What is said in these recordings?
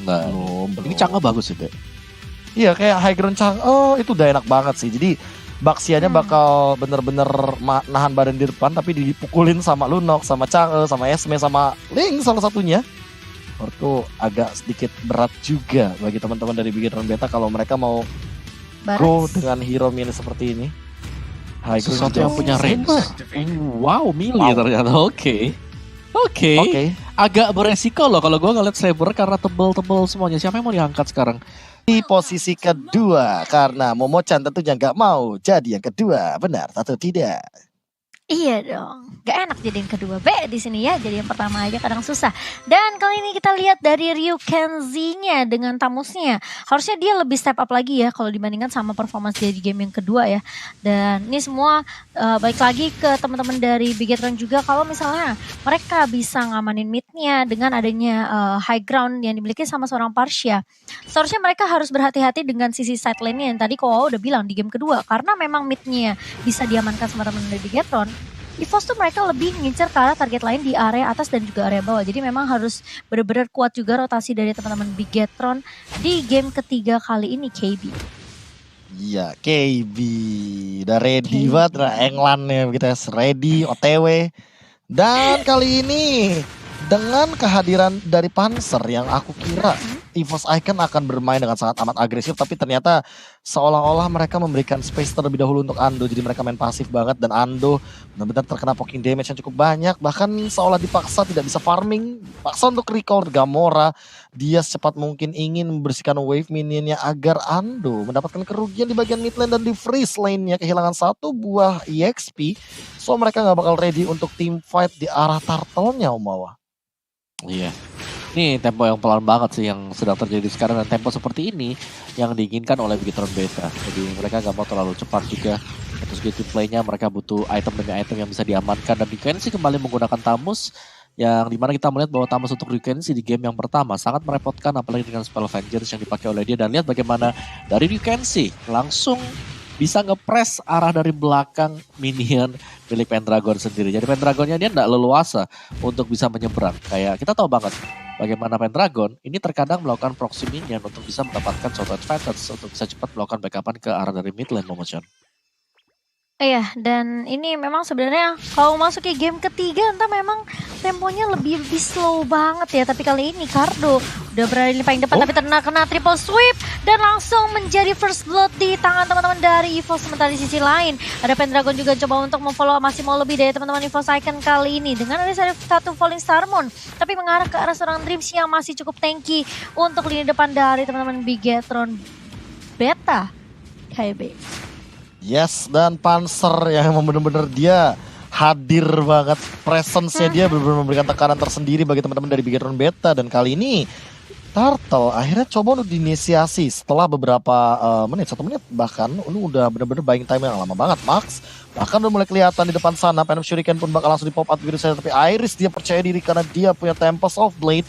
Nah, ini Chang'e bagus sih, Be. Iya kayak high ground Chang'e, itu udah enak banget sih. Jadi Baxianya bakal bener-bener nahan badan di depan tapi dipukulin sama Lunok, sama Chang'e, sama Esme, sama Ling salah satunya. Itu agak sedikit berat juga bagi teman-teman dari Bigetron Beta kalau mereka mau go dengan hero mini seperti ini. Sesuatu yang punya range. Wow, melee ternyata. Oke. Agak beresiko loh kalau gue ngeliat Saber karena tebel-tebel semuanya. Siapa yang mau diangkat sekarang? Di posisi kedua karena Momo-chan tentunya nggak mau jadi yang kedua. Benar atau tidak? Iya dong, gak enak jadi yang kedua. B di sini ya, jadi yang pertama aja kadang susah. Dan kali ini kita lihat dari Ryu Kenzie-nya dengan Tamusnya. Harusnya dia lebih step up lagi ya kalau dibandingkan sama performance dia di game yang kedua ya. Dan ini semua balik lagi ke teman-teman dari Bigetron juga. Kalau misalnya mereka bisa ngamanin mid-nya dengan adanya high ground yang dimiliki sama seorang Parsia. Seharusnya mereka harus berhati-hati dengan sisi side lane-nya yang tadi Kowo udah bilang di game kedua. Karena memang mid-nya bisa diamankan sama teman-teman dari Bigetron. EVOS tuh mereka lebih ngincer ke arah target lain di area atas dan juga area bawah. Jadi memang harus benar-benar kuat juga rotasi dari teman-teman Bigetron di game ketiga kali ini KB. Iya, KB udah ready banget, England ya gitu ya, ready OTW. Dan kali ini dengan kehadiran dari Panzer yang aku kira EVOS Icon akan bermain dengan sangat amat agresif, tapi ternyata seolah-olah mereka memberikan space terlebih dahulu untuk Ando, jadi mereka main pasif banget dan Ando benar-benar terkena poking damage yang cukup banyak, bahkan seolah dipaksa tidak bisa farming, paksa untuk recall Gamora. Dia secepat mungkin ingin membersihkan wave minionnya agar Ando mendapatkan kerugian di bagian mid lane dan di freeze lane-nya kehilangan satu buah EXP, so mereka nggak bakal ready untuk team fight di arah turtle-nya Omawa. Iya. Ini tempo yang pelan banget sih yang sedang terjadi sekarang, dan tempo seperti ini yang diinginkan oleh Bigetron Beta. Jadi mereka gak mau terlalu cepat juga. Terus gitu playnya mereka butuh item demi item yang bisa diamankan, dan Ryukenshi kembali menggunakan Tamus yang dimana kita melihat bahwa Tamus untuk Ryukenshi di game yang pertama sangat merepotkan, apalagi dengan spell Vengeance yang dipakai oleh dia. Dan lihat bagaimana dari Ryukenshi langsung bisa nge-press arah dari belakang minion milik Pendragon sendiri. Jadi Pendragonnya dia tidak leluasa untuk bisa menyeberang. Kayak kita tahu banget bagaimana Pendragon ini terkadang melakukan proxy minion untuk bisa mendapatkan suatu advantage untuk bisa cepat melakukan backupan ke arah dari mid lane Momo-chan. Iya, dan ini memang sebenarnya kalau masuk ke game ketiga entah memang temponya lebih slow banget ya. Tapi kali ini Cardo udah berada di paling depan, tapi kena triple sweep dan langsung menjadi first blood di tangan teman-teman dari EVOS. Sementara di sisi lain ada Pendragon juga coba untuk memfollow, masih mau lebih dari teman-teman EVOS Icon kali ini dengan ada satu Falling Star Moon, tapi mengarah ke arah seorang Dreams yang masih cukup tanky untuk lini depan dari teman-teman Bigetron Beta KB. Yes, dan Panzer yang benar-benar dia hadir banget, presence-nya dia benar-benar memberikan tekanan tersendiri bagi teman-teman dari Bigetron Beta. Dan kali ini Turtle akhirnya coba untuk diinisiasi setelah beberapa menit, 1 menit bahkan, ini udah benar-benar buying time yang lama banget. Max bahkan udah mulai kelihatan di depan sana, Phantom Shuriken pun bakal langsung di pop out begitu saja, tapi Iris dia percaya diri karena dia punya Tempest of Blade.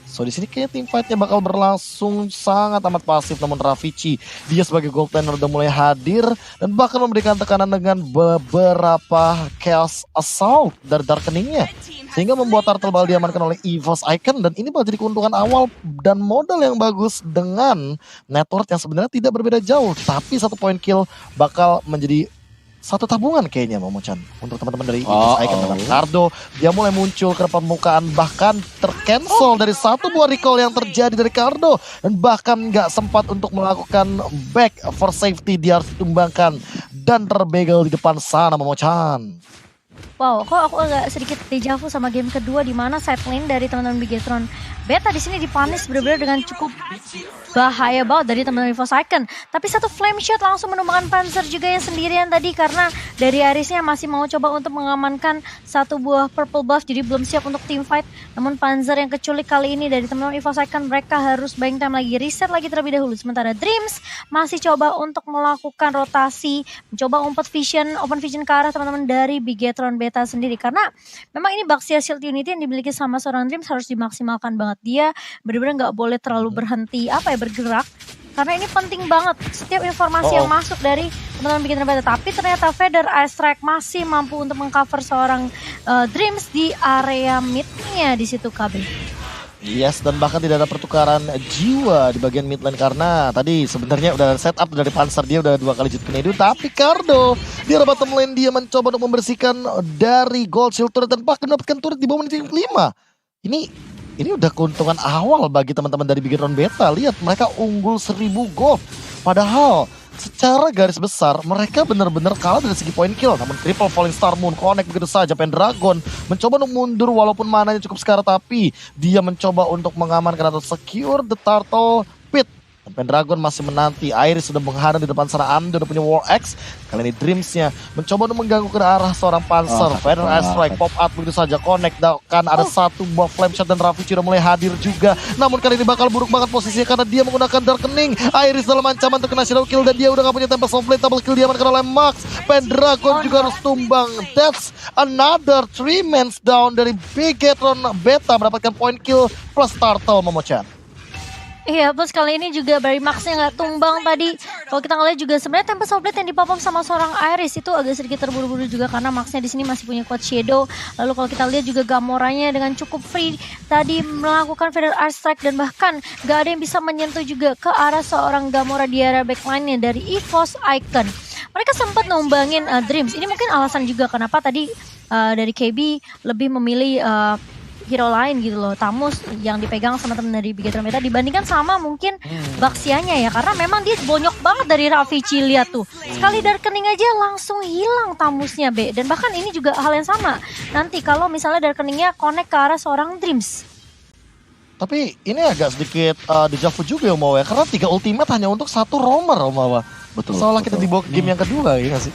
So di sini kayaknya team fight-nya bakal berlangsung sangat amat pasif, namun Ravici dia sebagai gold laner udah mulai hadir dan bahkan memberikan tekanan dengan beberapa Chaos Assault dari Darkening-nya, sehingga membuat Turtle bakal diamankan oleh EVOS Icon. Dan ini bakal jadi keuntungan awal dan modal yang bagus dengan network yang sebenarnya tidak berbeda jauh, tapi 1 point kill bakal menjadi satu tabungan kayaknya Momo-chan untuk teman-teman dari EVOS Icon. Dengan Cardo dia mulai muncul ke permukaan, bahkan tercancel dari 1 buah recall yang terjadi dari Cardo, dan bahkan nggak sempat untuk melakukan back for safety, dia harus ditumbangkan dan terbegel di depan sana Momo-chan. Wow, kok aku agak sedikit dejavu sama game kedua di mana side lane dari teman-teman Bigetron Beta di sini dipanis benar-benar dengan cukup bahaya banget dari teman-teman EVOS Icon. Tapi satu flame shot langsung menumbangkan Panzer juga yang sendirian tadi, karena dari Arisnya masih mau coba untuk mengamankan 1 buah purple buff, jadi belum siap untuk team fight. Namun Panzer yang keculik kali ini dari teman-teman EVOS Icon, mereka harus buying time lagi, reset lagi terlebih dahulu. Sementara Dreams masih coba untuk melakukan rotasi, mencoba open vision ke arah teman-teman dari Bigetron Beta sendiri, karena memang ini Baxia Shield Unity yang dimiliki sama seorang Dreams harus dimaksimalkan banget. Dia benar-benar nggak boleh terlalu berhenti bergerak, karena ini penting banget setiap informasi yang masuk dari teman-teman Bigetron Beta. Tapi ternyata Feather Ice Strike masih mampu untuk mengcover seorang Dreams di area mid-nya di situ KB. Yes, dan bahkan tidak ada pertukaran jiwa di bagian mid lane karena tadi sebenarnya udah setup dari Panzer, dia udah 2 kali Jutkinedu, tapi Cardo di arah bottom lane dia mencoba untuk membersihkan dari gold shield turret dan bahkan mendapatkan turret di bawah menit 5. Ini udah keuntungan awal bagi teman-teman dari Bigetron Beta. Lihat mereka unggul 1000 gold. Padahal secara garis besar mereka benar-benar kalah dari segi point kill. Namun triple falling star moon connect begitu saja. Pendragon mencoba untuk mundur walaupun mananya cukup sekarat, tapi dia mencoba untuk mengamankan atau secure the turtle pit. Dan Pendragon masih menanti. Iris sudah menghadang di depan sana. Ando udah punya War X. Kali ini Dreamsnya mencoba untuk mengganggu ke arah seorang Panzer. Feather Ice Strike pop out begitu saja. Connect kan ada satu buah flame shot dan Rafi sudah mulai hadir juga. Namun kali ini bakal buruk banget posisinya karena dia menggunakan Darkening. Iris dalam ancaman terkena shadow kill dan dia udah gak punya Tempest of Blade. Double kill diamankan oleh Max. Pendragon juga harus tumbang. That's another 3 mans down dari Bigetron Beta mendapatkan point kill plus turtle Momochan. Iya, plus kali ini juga Barry Max-nya nggak tumbang tadi. Kalau kita ngeliat juga sebenarnya Tempest of Blade yang dipop up sama seorang Iris itu agak sedikit terburu-buru juga karena Max-nya di sini masih punya quad shadow. Lalu kalau kita lihat juga Gamoranya dengan cukup free tadi melakukan Feather Ice Strike dan bahkan nggak ada yang bisa menyentuh juga ke arah seorang Gamora di area backline-nya dari EVOS Icon. Mereka sempat numbangin Dreams. Ini mungkin alasan juga kenapa tadi dari KB lebih memilih hero lain gitu loh, Tamus yang dipegang sama temen dari Bigetron Beta dibandingkan sama mungkin Baxianya ya, karena memang dia bonyok banget dari Raffi Cilia tuh. Sekali Darkening aja langsung hilang Tamusnya B, dan bahkan ini juga hal yang sama nanti kalau misalnya Darkeningnya connect ke arah seorang Dreams. Tapi ini agak sedikit dejavu juga ya Omawa ya, karena 3 ultimate hanya untuk 1 roamer Omawa. Betul. Soalnya kita dibawa ke game yang kedua ya gak sih?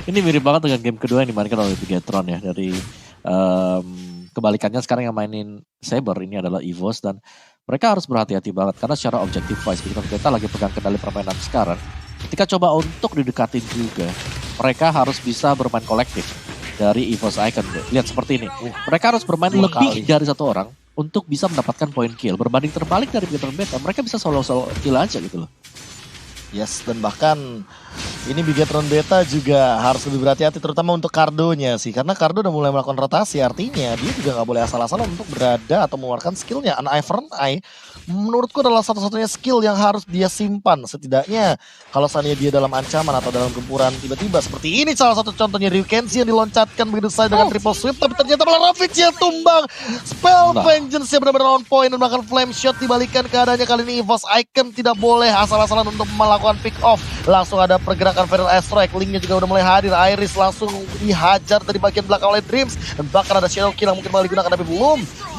Ini mirip banget dengan game kedua yang dimainkan oleh Bigetron ya, dari kebalikannya sekarang yang mainin Saber ini adalah EVOS, dan mereka harus berhati-hati banget karena secara objektif wise Bigetron Beta lagi pegang kendali permainan sekarang. Ketika coba untuk didekatin juga, mereka harus bisa bermain kolektif dari EVOS Icon. Lihat seperti ini, mereka harus bermain lebih dari 1 orang untuk bisa mendapatkan point kill. Berbanding terbalik dari Bigetron Beta, mereka bisa solo-solo kill aja gitu loh. Yes, dan bahkan ini Bigetron Beta juga harus lebih berhati-hati terutama untuk Cardonya sih. Karena Cardo udah mulai melakukan rotasi, artinya dia juga gak boleh asal-asalan untuk berada atau mengeluarkan skillnya. An Eye for an Eye menurutku adalah satu-satunya skill yang harus dia simpan. Setidaknya kalau seandainya dia dalam ancaman atau dalam gempuran tiba-tiba seperti ini salah satu contohnya Ryukenshi yang diloncatkan begitu saja dengan triple sweep. Tapi ternyata malah Ravage yang tumbang. Spell Vengeance yang benar-benar on point dan bahkan flame shot dibalikan keadaannya. Kali ini EVOS Icon tidak boleh asal-asalan untuk melakukan pick off. Langsung ada pergerakan Feral Astrike, Linknya juga udah mulai hadir. Iris langsung dihajar dari bagian belakang oleh Dreams, dan bahkan ada Shadow Kill yang mungkin bakal digunakan tapi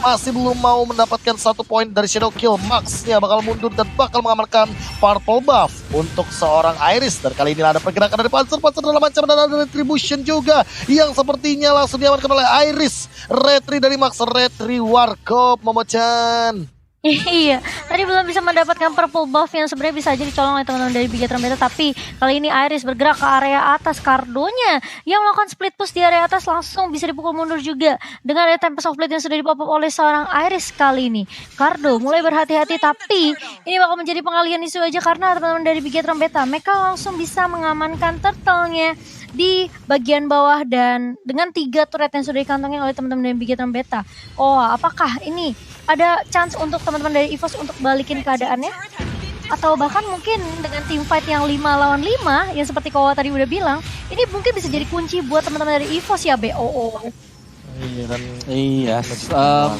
masih belum mau mendapatkan 1 poin dari Shadow Kill. Max-nya bakal mundur dan bakal mengamankan purple buff untuk seorang Iris. Dan kali ini ada pergerakan dari Panzer dalam ancaman dan ada retribution juga yang sepertinya langsung diamankan oleh Iris. Retri dari Max, Retri Warkop Momochan. Iya, tadi belum bisa mendapatkan purple buff yang sebenarnya bisa aja dicolong oleh teman-teman dari Bigetron Beta, tapi kali ini Iris bergerak ke area atas. Cardonya yang melakukan split push di area atas langsung bisa dipukul mundur juga dengan ada Tempest of Blade yang sudah dipop up oleh seorang Iris. Kali ini Cardo mulai berhati-hati, tapi ini bakal menjadi pengalihan isu aja karena teman-teman dari Bigetron Beta mereka langsung bisa mengamankan turtle-nya di bagian bawah dan dengan 3 turret yang sudah dikantongin oleh teman-teman dari Bigetron Beta. Oh, apakah ini ada chance untuk teman-teman dari EVOS untuk balikin keadaannya? Atau bahkan mungkin dengan team fight yang 5 lawan 5 yang seperti Kowa tadi udah bilang, ini mungkin bisa jadi kunci buat teman-teman dari EVOS ya, BOO. Iya kan. Iya,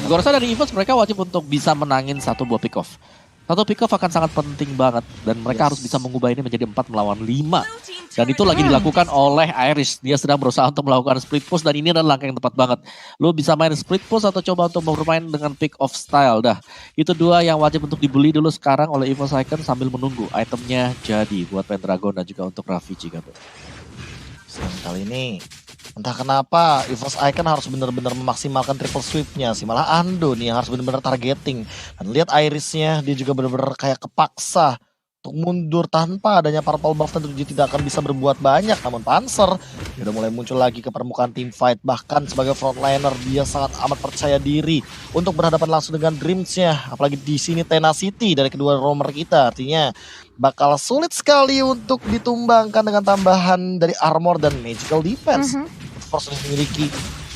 gue rasa dari EVOS mereka wajib untuk bisa menangin 1 buah pick off. 1 pick off akan sangat penting banget dan mereka harus bisa mengubah ini menjadi 4 melawan 5. Dan itu lagi dilakukan oleh Iris. Dia sedang berusaha untuk melakukan split push dan ini adalah langkah yang tepat banget. Lu bisa main split push atau coba untuk bermain dengan pick off style. Dah, itu 2 yang wajib untuk dibeli dulu sekarang oleh EVOS Icon sambil menunggu itemnya jadi buat Pendragon dan juga untuk Ravage Gabo. Kali ini entah kenapa EVOS Icon harus benar-benar memaksimalkan triple sweep-nya sih. Malah Ando nih yang harus benar-benar targeting. Dan lihat Iris-nya, dia juga benar-benar kayak kepaksa untuk mundur tanpa adanya purple buff, tentu dia tidak akan bisa berbuat banyak. Namun Panzer dia udah mulai muncul lagi ke permukaan team fight. Bahkan sebagai frontliner dia sangat amat percaya diri untuk berhadapan langsung dengan Dreams-nya. Apalagi di sini tenacity dari kedua roamer kita, artinya bakal sulit sekali untuk ditumbangkan dengan tambahan dari armor dan magical defense. Force memiliki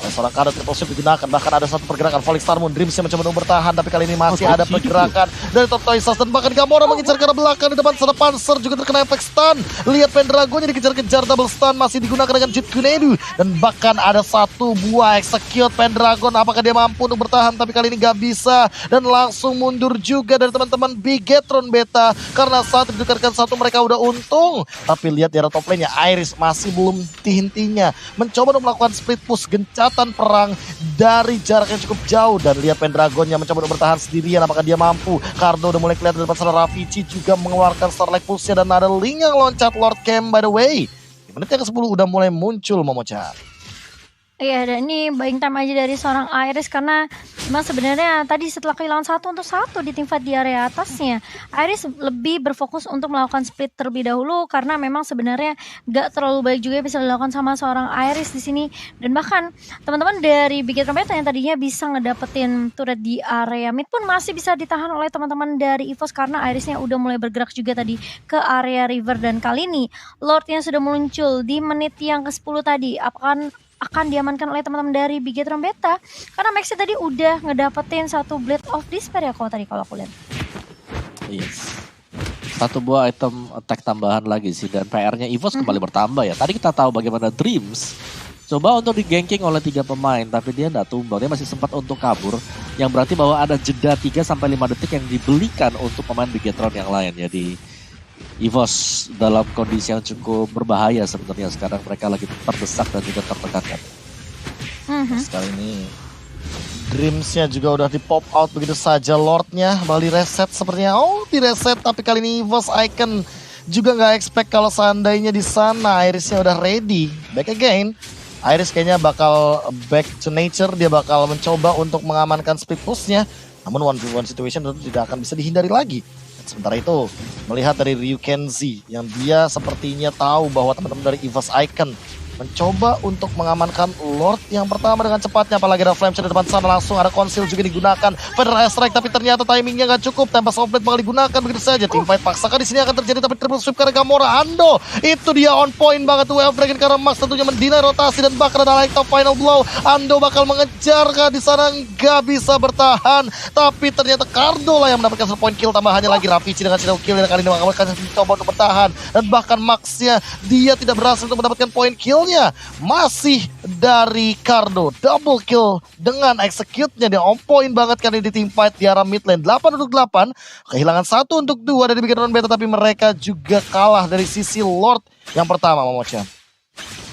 Seorang kader triple sweep digunakan, bahkan ada satu pergerakan Falling Star Moon, Dreams yang mencoba untuk bertahan, tapi kali ini masih ada pergerakan dari Tortoisas dan bahkan Gamora mengincar ke arah belakang di depan sana Panzer juga terkena efek stun. Lihat Pendragonnya dikejar-kejar, double stun masih digunakan dengan Jit Kunedu dan bahkan ada satu buah execute Pendragon. Apakah dia mampu untuk bertahan? Tapi kali ini gak bisa dan langsung mundur juga dari teman-teman Bigetron Beta karena saat didekarkan satu mereka udah untung. Tapi lihat di arah top lane-nya Iris masih belum henti-hentinya mencoba untuk melakukan split push gencatan perang dari jarak yang cukup jauh dan lihat Pendragonnya mencoba untuk bertahan sendirian. Apakah dia mampu? Cardo udah mulai kelihatan di depan sana. Ravici juga mengeluarkan Starlight Pulse-nya dan ada Ling yang loncat Lord Camp by the way. Di menit yang ke-10 udah mulai muncul Momo-chan. Iya, dan ini buying time aja dari seorang Iris karena memang sebenarnya tadi setelah kehilangan 1-1 di tim fight di area atasnya, Iris lebih berfokus untuk melakukan split terlebih dahulu karena memang sebenarnya gak terlalu baik juga bisa dilakukan sama seorang Iris di sini. Dan bahkan teman-teman dari Bigetron Beta yang tadinya bisa ngedapetin turret di area mid pun masih bisa ditahan oleh teman-teman dari EVOS karena Irisnya udah mulai bergerak juga tadi ke area river. Dan kali ini Lordnya sudah muncul di menit yang ke-10 tadi. Akan diamankan oleh teman-teman dari Bigetron Beta karena Maxi tadi udah ngedapetin satu Blade of Despair ya kalau aku lihat. Yes. Satu buah item attack tambahan lagi sih dan PR-nya EVOS kembali bertambah ya. Tadi kita tahu bagaimana Dreams coba untuk di-ganking oleh 3 pemain tapi dia nggak tumbang. Dia masih sempat untuk kabur yang berarti bahwa ada jeda 3-5 detik yang dibelikan untuk pemain Bigetron yang lain. Jadi EVOS dalam kondisi yang cukup berbahaya sebenarnya sekarang, mereka lagi terdesak dan juga tertekan. Sekali ini Dreams-nya juga udah di pop out begitu saja. Lord-nya bakal reset sepertinya. Oh, di reset tapi kali ini EVOS Icon juga nggak expect kalau seandainya di sana Iris-nya udah ready. Back again. Iris kayaknya bakal back to nature, dia bakal mencoba untuk mengamankan split push-nya. Namun 1v1 situation tentu tidak akan bisa dihindari lagi. Sementara itu, melihat dari Ryu Kenzie yang dia sepertinya tahu bahwa teman-teman dari EVOS Icon mencoba untuk mengamankan Lord yang pertama dengan cepatnya, apalagi ada Flame Shot di depan sana, langsung ada Conceal juga digunakan, Federal Strike tapi ternyata timingnya nggak cukup, Tempest of Blade bakal digunakan begitu saja. Team fight paksakan di sini akan terjadi tapi triple sweep karena Gamora. Ando itu dia on point banget tuh Wave Dragon karena Max tentunya mendinai rotasi dan bahkan ada Light of Final Blow. Ando bakal mengejar di sana, nggak bisa bertahan tapi ternyata Cardo lah yang mendapatkan 1 point kill, tambahannya lagi Ravici dengan shadow kill yang kali ini akan mencoba untuk bertahan dan bahkan Max-nya dia tidak berhasil untuk mendapatkan point kill. Masih dari Cardo, double kill dengan execute-nya, dia on point banget kali di team fight di arah mid lane. 8-8, kehilangan 1-2 dari Bigetron Beta tapi mereka juga kalah dari sisi Lord yang pertama, Momo-chan.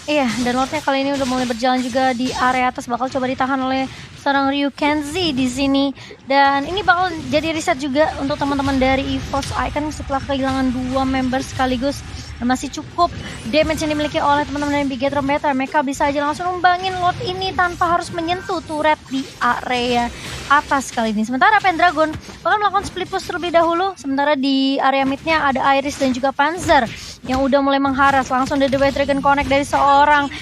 Iya, dan Lordnya kali ini udah mulai berjalan juga di area atas, bakal coba ditahan oleh seorang Ryu Kenzie di sini. Dan ini bakal jadi riset juga untuk teman-teman dari EVOS Icon setelah kehilangan 2 member sekaligus. Masih cukup damage yang dimiliki oleh teman-teman dari Bigetron Beta. Mereka bisa aja langsung numbangin Lord ini tanpa harus menyentuh turret di area atas kali ini. Sementara Pendragon bakal melakukan split push terlebih dahulu. Sementara di area midnya ada Iris dan juga Panzer yang udah mulai mengharas. Langsung ada The White Dragon Connect dari seorang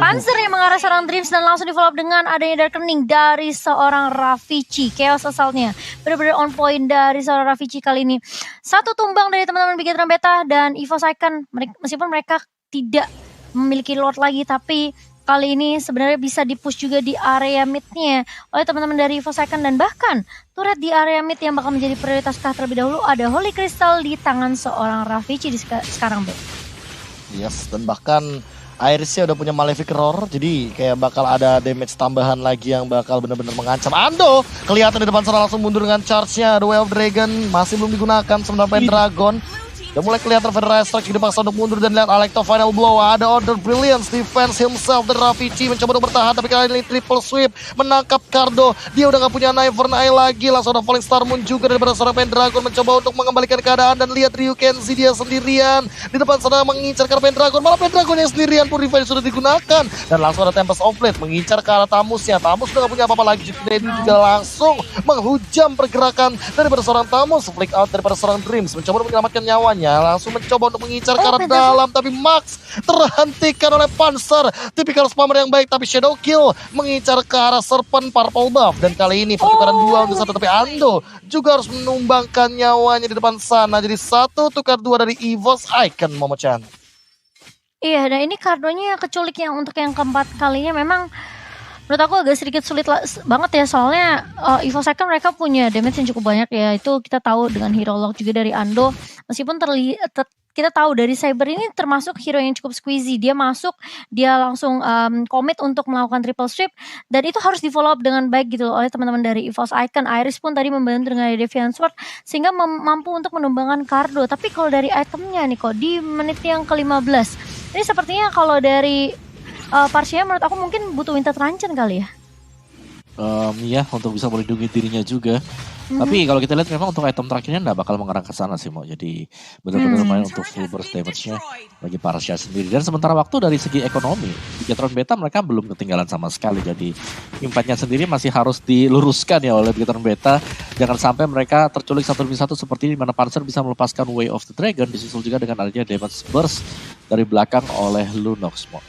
Panzer yang mengarah seorang Dreams dan langsung di follow up dengan adanya Darkening dari seorang Ravici. Chaos Assault-nya benar-benar on point dari seorang Ravici kali ini. Satu tumbang dari teman-teman Bigetron Beta dan EVOS Icon. Meskipun mereka tidak memiliki Lord lagi, tapi kali ini sebenarnya bisa dipush juga di area midnya oleh teman-teman dari EVOS Icon. Dan bahkan turret di area mid yang bakal menjadi prioritas terlebih dahulu ada Holy Crystal di tangan seorang Ravici di sekarang, Beb. Yes, dan bahkan Irisnya udah punya Malefic Roar, jadi kayak bakal ada damage tambahan lagi yang bakal benar-benar mengancam. Ando kelihatan di depan sana langsung mundur dengan charge-nya. The Way of Dragon masih belum digunakan, sementara Pendragon udah mulai kelihatan Federal Strike dipaksa untuk mundur dan lihat Alecto Final Blow. Ada Order Brilliance, defense himself dan Ravici mencoba untuk bertahan tapi kali ini triple sweep menangkap Cardo. Dia udah gak punya Ivern Eye lagi, langsung ada Falling Star Moon juga daripada seorang Pendragon mencoba untuk mengembalikan keadaan dan lihat Ryu Kenzie dia sendirian di depan sana mengincar ke arah Pendragon. Malah Pendragon yang sendirian pun revive sudah digunakan dan langsung ada Tempest of Blade mengincar ke arah Tamusnya. Tamus udah gak punya apa-apa lagi, Dedi juga langsung menghujam pergerakan daripada seorang Tamus. Flick out daripada seorang Dreams mencoba untuk menyelamatkan nyawanya, langsung mencoba untuk mengincar ke arah dalam tapi Max terhentikan oleh Panzer. Tipikal spammer yang baik tapi shadow kill mengincar ke arah Serpent Purple Buff dan kali ini pertukaran 2-1 tapi Ando juga harus menumbangkan nyawanya di depan sana. Jadi 1-2 dari EVOS Icon, Momo-chan. Iya, dan ini Cardonya keculik yang untuk yang keempat kalinya memang menurut aku agak sedikit sulit banget ya, soalnya Evo Second mereka punya damage yang cukup banyak ya, itu kita tahu dengan hero lock juga dari Ando, meskipun kita tahu dari Cyber ini termasuk hero yang cukup squeezy, dia masuk, dia langsung commit untuk melakukan triple sweep, dan itu harus di follow up dengan baik gitu oleh teman-teman dari EVOS Icon. Iris pun tadi membantu dengan Defiant Sword, sehingga mampu untuk menumbangkan Cardo. Tapi kalau dari itemnya nih kok, di menit yang ke-15, ini sepertinya kalau dari Parsia menurut aku mungkin butuh Winter Truncheon kali ya. Iya, untuk bisa melindungi dirinya juga. Tapi kalau kita lihat memang untuk item terakhirnya nggak bakal mengarah ke sana sih, Mo. Jadi benar-benar main untuk full burst damage-nya bagi Parsia sendiri. Dan sementara waktu dari segi ekonomi, Bigetron Beta mereka belum ketinggalan sama sekali. Jadi impactnya sendiri masih harus diluruskan ya oleh Bigetron Beta. Jangan sampai mereka terculik 1v1 seperti ini, di mana Panzer bisa melepaskan Way of the Dragon, disusul juga dengan adanya damage burst dari belakang oleh Lunox, Mo.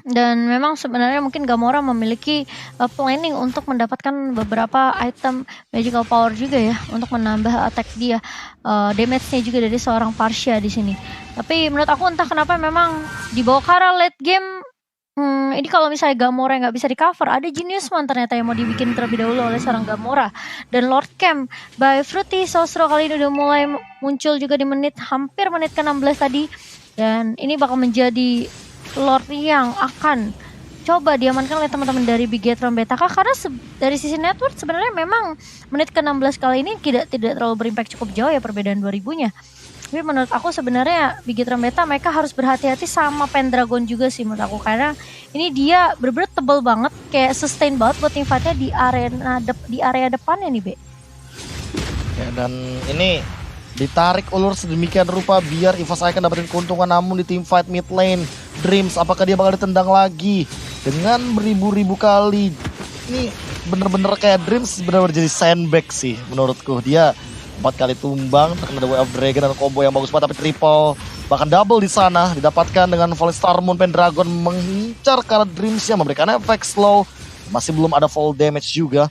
Dan memang sebenarnya mungkin Gamora memiliki planning untuk mendapatkan beberapa item magical power juga ya, untuk menambah attack dia, damage-nya juga dari seorang Parsia di sini. Tapi menurut aku entah kenapa memang di bawah Kara late game, ini kalau misalnya Gamora yang nggak bisa di cover, ada Genius One ternyata yang mau dibikin terlebih dahulu oleh seorang Gamora. Dan Lord Camp by Fruity Sosro kali ini udah mulai muncul juga di hampir menit ke-16 tadi. Dan ini bakal menjadi Lord yang akan coba diamankan oleh teman-teman dari Bigetron Beta, karena dari sisi network sebenarnya memang menit ke-16 kali ini tidak terlalu berimpact, cukup jauh ya perbedaan 2000-nya. Tapi menurut aku sebenarnya Bigetron Beta mereka harus berhati-hati sama Pendragon juga sih menurut aku, karena ini dia bener-bener tebel banget, kayak sustain banget buat teamfightnya di area depannya nih, Be. Ya, dan ini ditarik ulur sedemikian rupa biar EVOS Icon dapetin keuntungan, namun di team fight mid lane Dreams apakah dia bakal ditendang lagi dengan beribu-ribu kali. Ini bener-bener kayak Dreams bener-bener jadi sandbag sih menurutku. Dia 4 kali tumbang, terkena Way of Dragon dan combo yang bagus banget, tapi triple bahkan double di sana didapatkan dengan Volley Star Moon. Pendragon mengincar karena Dreams-nya memberikan efek slow, masih belum ada fall damage juga.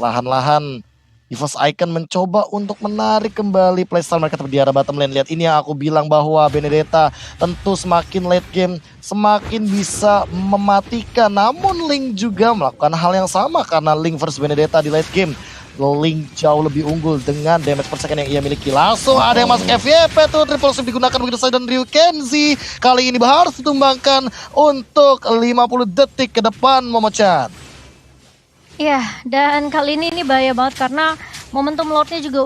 Lahan-lahan EVOS Icon mencoba untuk menarik kembali playstyle mereka di arah bottom lane. Lihat ini yang aku bilang bahwa Benedetta tentu semakin late game semakin bisa mematikan. Namun Link juga melakukan hal yang sama karena Link versus Benedetta di late game. Link jauh lebih unggul dengan damage per second yang ia miliki. Langsung ada yang masuk FYP tuh, triple sweep digunakan begitu saja, dan Ryu Kenzie kali ini harus ditumbangkan untuk 50 detik ke depan, Momochan. Iya, dan kali ini bahaya banget karena momentum Lordnya juga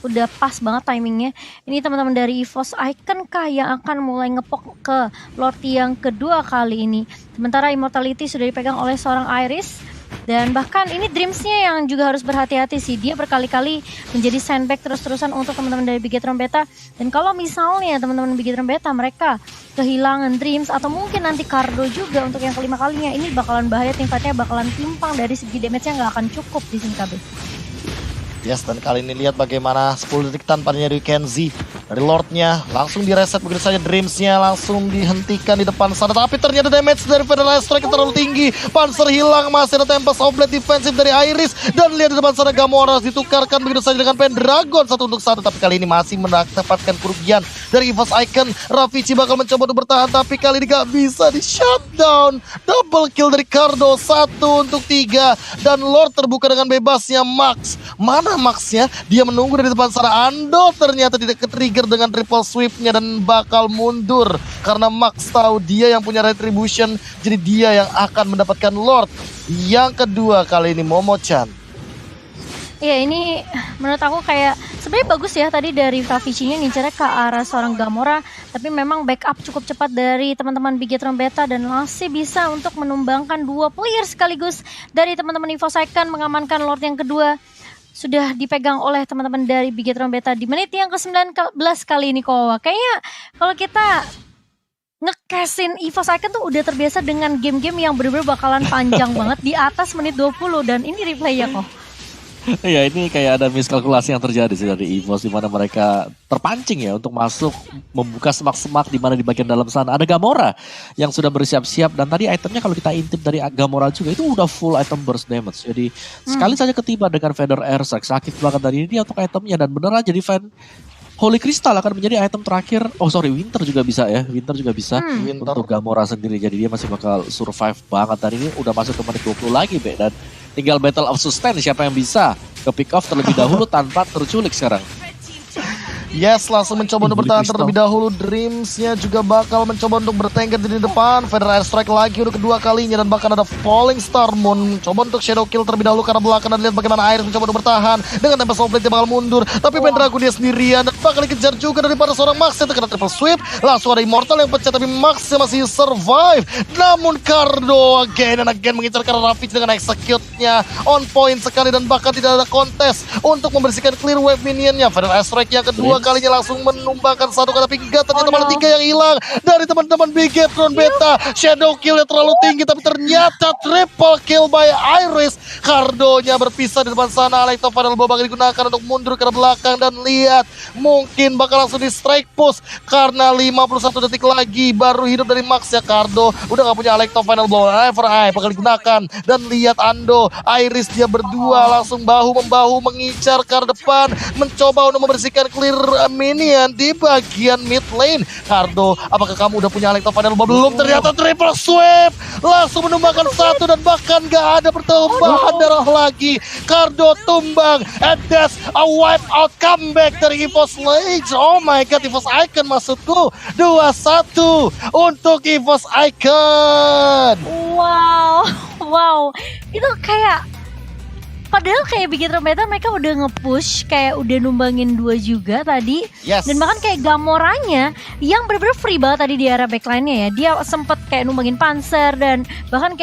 udah pas banget timingnya. Ini teman-teman dari EVOS Icon kah yang akan mulai ngepok ke Lord yang kedua kali ini. Sementara Immortality sudah dipegang oleh seorang Iris. Dan bahkan ini Dreams-nya yang juga harus berhati-hati sih. Dia berkali-kali menjadi sandbag terus-terusan untuk teman-teman dari Bigetron Beta. Dan kalau misalnya teman-teman Bigetron Beta mereka kehilangan Dreams atau mungkin nanti Cardo juga untuk yang kelima kalinya, ini bakalan bahaya, tingkatnya bakalan timpang dari segi damage-nya nggak akan cukup di sini KB. Yes, dan kali ini lihat bagaimana 10 detik tanpa Ryu Kenzie dari Lordnya langsung direset begitu saja. Dreams-nya langsung dihentikan di depan sana, tapi ternyata damage dari Federal Strike terlalu tinggi. Panzer hilang, masih ada Tempest Oblet defensif dari Iris, dan lihat di depan sana Gamora ditukarkan begitu saja dengan Pendragon 1-1, tapi kali ini masih mendapatkan kerugian dari EVOS Icon. Raffici bakal mencoba untuk bertahan, tapi kali ini gak bisa, di shutdown. Double kill dari Cardo, 1-3, dan Lord terbuka dengan bebasnya Max. Mana Max-nya? Dia menunggu dari depan sana. Ando ternyata tidak ke-trigger dengan triple sweep-nya dan bakal mundur karena Max tahu dia yang punya retribution, jadi dia yang akan mendapatkan Lord yang kedua kali ini, Momochan. Iya, ini menurut aku kayak sebenarnya bagus ya tadi dari Raffici-nya ngincernya ke arah seorang Gamora, tapi memang backup cukup cepat dari teman-teman Bigetron Beta dan masih bisa untuk menumbangkan dua player sekaligus dari teman-teman EVOS Icon, mengamankan Lord yang kedua. Sudah dipegang oleh teman-teman dari Bigetron Beta di menit yang ke-19 kali ini, Kowa. Kayaknya kalau kita nge-cashin EVOS Icon tuh udah terbiasa dengan game-game yang bener-bener bakalan panjang banget di atas menit 20, dan ini replay ya kok. Ya, ini kayak ada miskalkulasi yang terjadi sih dari EVOS, di mana mereka terpancing ya untuk masuk membuka semak-semak di mana di bagian dalam sana ada Gamora yang sudah bersiap-siap, dan tadi itemnya kalau kita intip dari Gamora juga itu udah full item burst damage. Jadi sekali saja ketiba dengan Feather Air Strike sakit banget dari ini untuk itemnya, dan beneran jadi fan Holy Crystal akan menjadi item terakhir. Oh sorry, Winter juga bisa ya. Winter juga bisa Winter. untuk Gamora sendiri. Jadi dia masih bakal survive banget. Dan ini udah masuk ke menit 20 lagi, Be. Dan tinggal Battle of Sustain siapa yang bisa ke pick off terlebih dahulu tanpa terculik sekarang. Yes, langsung mencoba untuk Holy bertahan Crystal. terlebih dahulu. Dreams-nya juga bakal mencoba untuk bertengger di depan. Federal Airstrike lagi untuk kedua kalinya. Dan bahkan ada Falling Star Moon. Coba untuk Shadow Kill terlebih dahulu karena belakang. Dan lihat bagaimana Iris mencoba untuk bertahan. Dengan Tempest of Blade dia bakal mundur. Tapi Pendragon dia sendirian. Dan bakal dikejar juga daripada seorang Max yang terkena triple sweep. Langsung ada Immortal yang pecah. Tapi Max masih survive. Namun Cardo again and again mengincar karena Ravage dengan execute-nya on point sekali. Dan bahkan tidak ada kontes untuk membersihkan clear wave minion-nya. Federal Airstrike yang kedua kalinya langsung menumbangkan satu kata pinggat. Ternyata malah 3 yang hilang dari teman-teman Bigetron Beta. Shadow kill-nya terlalu tinggi tapi ternyata triple kill by Iris. Cardo-nya berpisah di depan sana. Electro Final Bow bakal digunakan untuk mundur ke belakang dan lihat mungkin bakal langsung di strike push karena 51 detik lagi baru hidup dari Max ya. Cardo udah gak punya Electro Final Blow. Ever Eye bakal digunakan dan lihat Ando Iris dia berdua langsung bahu-membahu mengincar ke depan mencoba untuk membersihkan clear minion di bagian mid lane. Cardo, apakah kamu udah punya Electro Final Blow? Belum, ternyata triple sweep langsung menumbangkan satu dan bahkan gak ada pertambahan darah lagi. Cardo tumbang and that's a wipe out comeback dari EVOS Rage. Oh my god, EVOS Icon maksudku 2-1 untuk EVOS Icon. Wow, wow. Itu kayak padahal kayak Bigetron Beta mereka udah nge-push, kayak udah numbangin 2 juga tadi. Yes. Dan bahkan kayak Gamoranya yang bener-bener free banget tadi di area backline-nya ya. Dia sempet kayak numbangin Panzer dan bahkan kayak